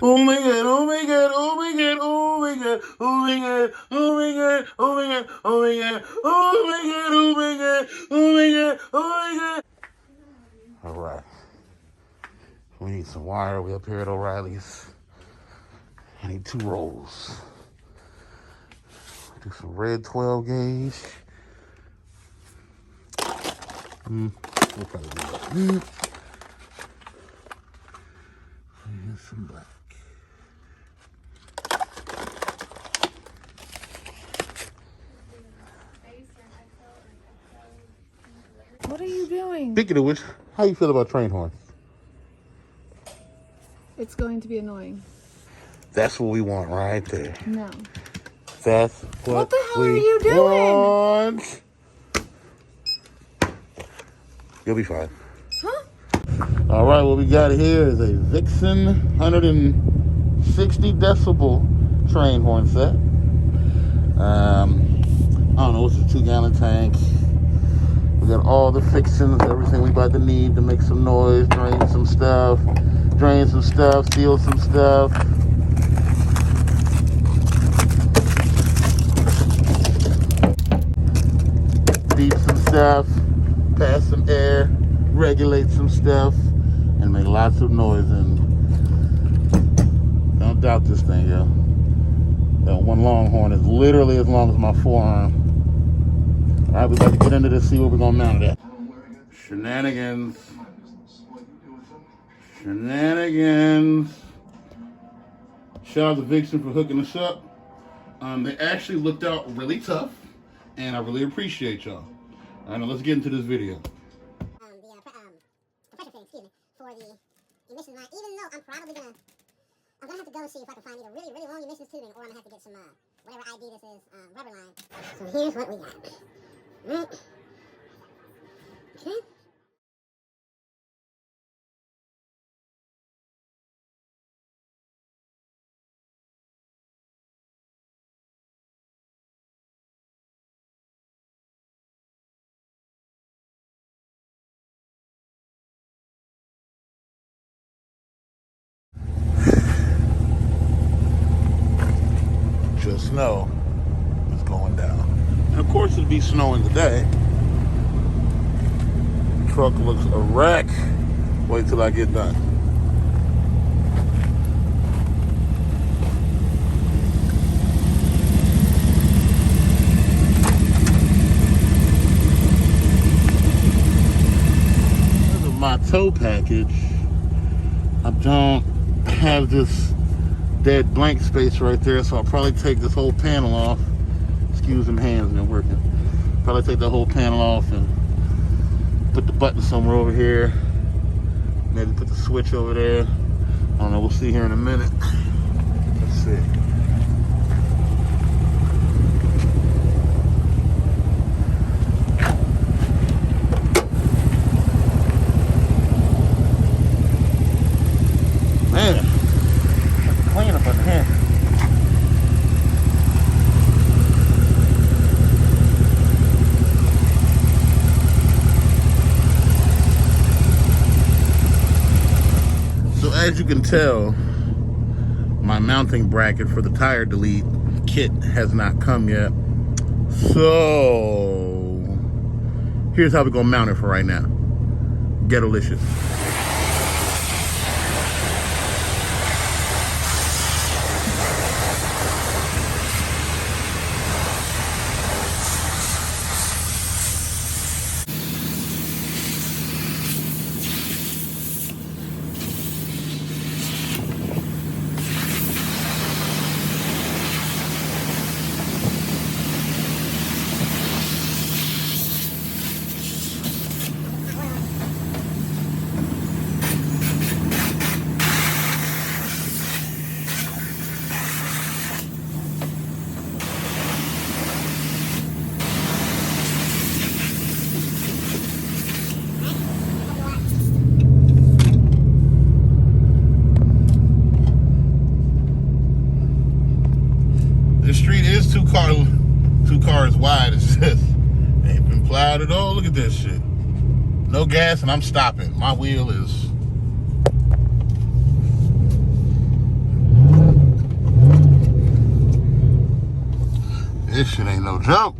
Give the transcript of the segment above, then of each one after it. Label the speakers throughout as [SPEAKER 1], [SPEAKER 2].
[SPEAKER 1] Oh my god, oh my god, oh my god, oh my god, oh my god, oh my god, oh my god, oh my god, oh my god, oh my god, oh my god, oh my god. Alright. We need some wire. We up here at O'Reilly's. I need 2 rolls. Do some red 12 gauge. We'll probably do that. And some black.
[SPEAKER 2] What are you doing?
[SPEAKER 1] Speaking of which, how you feel about train horns?
[SPEAKER 2] It's going to be annoying.
[SPEAKER 1] That's what we want right there.
[SPEAKER 2] No.
[SPEAKER 1] That's
[SPEAKER 2] What the hell
[SPEAKER 1] we
[SPEAKER 2] are you doing?
[SPEAKER 1] want. You'll be fine.
[SPEAKER 2] Huh?
[SPEAKER 1] All right, what we got here is a Vixen 160 decibel train horn set. I don't know, it's a 2-gallon tank. We got all the fixings, everything we about to need to make some noise, drain some stuff, seal some stuff. Beep some stuff, pass some air, regulate some stuff, and make lots of noise. And don't doubt this thing, yo. That one long horn is literally as long as my forearm. All right, we got to get into this, see where we're gonna mount it at. Shenanigans. Shenanigans. Shout out to Vixen for hooking us up. They actually looked out really tough, and I really appreciate y'all. All right, now let's get into this video.
[SPEAKER 3] Pressure thing, excuse me, for the emissions line, even though I'm gonna have to go see if I can find either really, really long emissions tubing, or I'm gonna have to get some, whatever ID this is, rubber line. So here's what we got. Right. Okay.
[SPEAKER 1] Just know it's going down. And of course it'll be snowing today. Truck looks a wreck. Wait till I get done. This is my tow package. I don't have this dead blank space right there, so I'll probably take this whole panel off. Excuse them hands, been working. Probably take the whole panel off and put the button somewhere over here. Maybe put the switch over there. I don't know, we'll see here in a minute. Let's see. Man, clean up in here. So as you can tell, my mounting bracket for the tire delete kit has not come yet. So here's how we're gonna mount it for right now. Ghetto-licious. The street is two cars wide. It's just ain't been plowed at all. Look at this shit. No gas and I'm stopping. My wheel is This shit ain't no joke.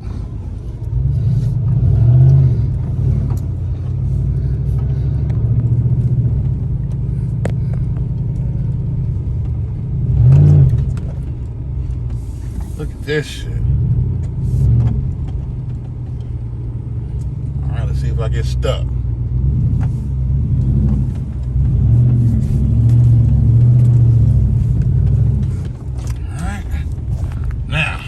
[SPEAKER 1] Look at this shit. Alright, let's see if I get stuck. Alright. Now.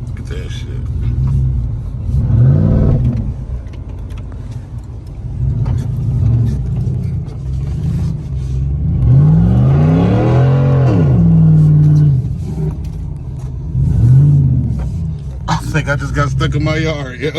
[SPEAKER 1] Look at that shit. I think I just got stuck in my yard, yo.